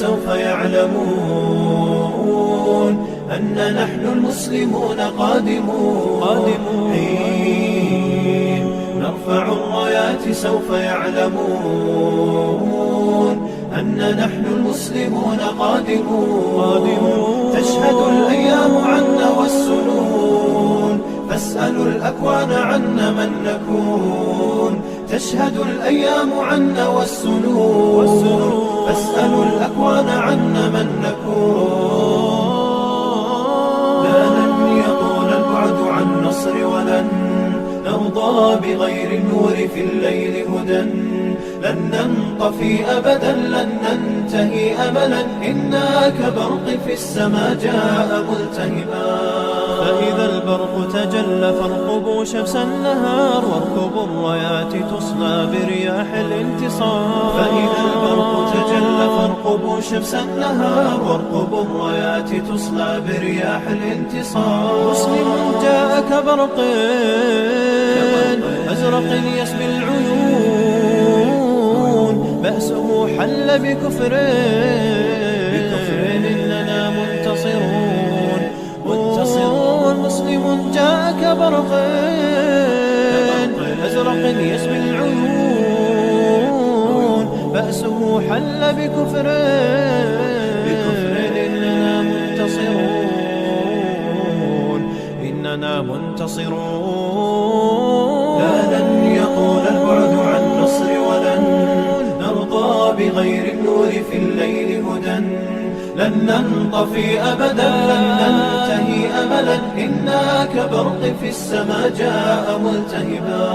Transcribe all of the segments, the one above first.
سوف يعلمون أن نحن المسلمون قادمون. حين نرفع الرايات سوف يعلمون أن نحن المسلمون قادمون. تشهد الأيام عنا والسنون فاسألوا الأكوان عنا من نكون. تشهد الأيام عنا والسنون فاسألوا الأكوان عنا من نكون. لا لن يطول البعد عن نصر ولن نرضى بغير النور في الليل هدى. لن ننطفي أبدا لن ننتهي أملا إنا كبرق في السماء جاء ملتهبا. فإذا البرق تجلى فارقبوا شمس النهار واركبوا الرايات تصلى برياح الانتصار. فإذا البرق تجلى فارقبوا شمس النهار واركبوا الرايات تصلى برياح الانتصار. مسلم جاء كبرق أزرق يسبي العيون بأسه حل بكفر إننا منتصرون. مسلم جاء كبرق أزرق يسبي العيون بأسه حل بكفر إننا منتصرون. لا لن يطول البعد عن نصر ولن نرضى بغير النور في الليل هدى. لن ننطفي أبدا لن ننتهي أملا إنا كبرق في السماء جاء ملتهبا.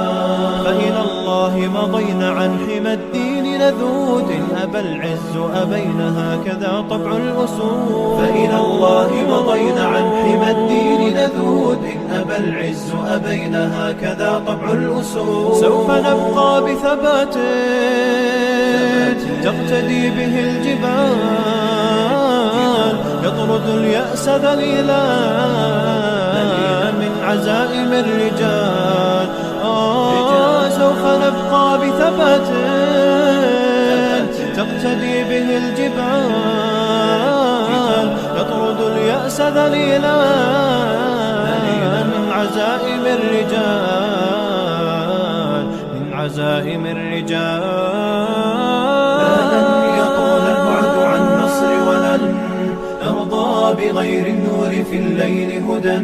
فإلى الله مضينا عن حمى الدين نذود أبى العز أبينا هكذا طبع الأسود. فإلى الله مضينا عن حمى الدين نذود أبى العز أبينا هكذا طبع الأسود. سوف نبقى بثبات تقتدي به الجبال يطرد اليأس ذليلا من عزائم الرجال. سوف نبقى بثبات تقتدي به الجبال يطرد اليأس ذليلا من عزائم الرجال. لا لن يطول البعد عن نصر ولن نرضى بغير النور في الليل هدى.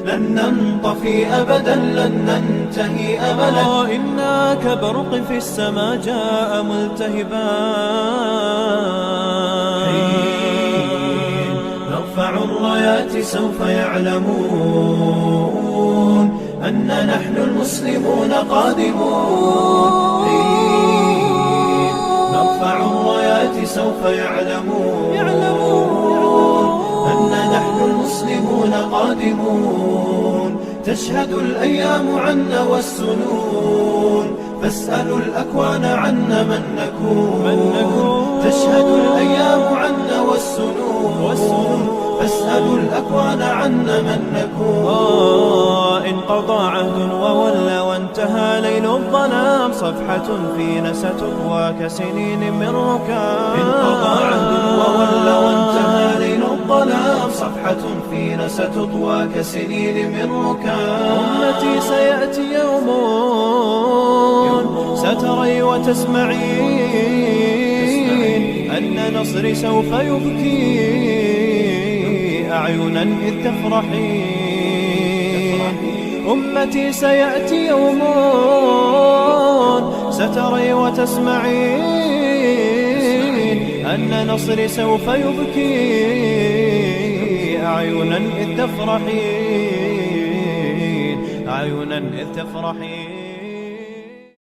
لن ننطفي أبدا لن ننتهي أملا إنا كبرق في السماء جاء ملتهبا. حين نرفع الرايات سوف يعلمون أن نحن المسلمون قادمون. حين نرفع الرايات سوف يعلمون أن نحن المسلمون قادمون. تشهد الأيام عنا والسنون فاسألوا الأكوان عنا من نكون. تشهد الأيام عنا والسنون فاسألوا الأكوان عنا من نكون. انقضى عهد وولى وانتهى ليل الظلام صفحة فينا ستطوى كسنين من ركام. انقضى عهد وولى وانتهى ليل الظلام صفحة فينا ستطوى كسنين من ركام. أمتي سيأتي يوم ستري وتسمعين أن نصري سوف يبكي أعينا إذ تفرحين. أمتي سيأتي يوم ستري وتسمعين أن نصري سوف يبكي أعينا إذ تفرحين.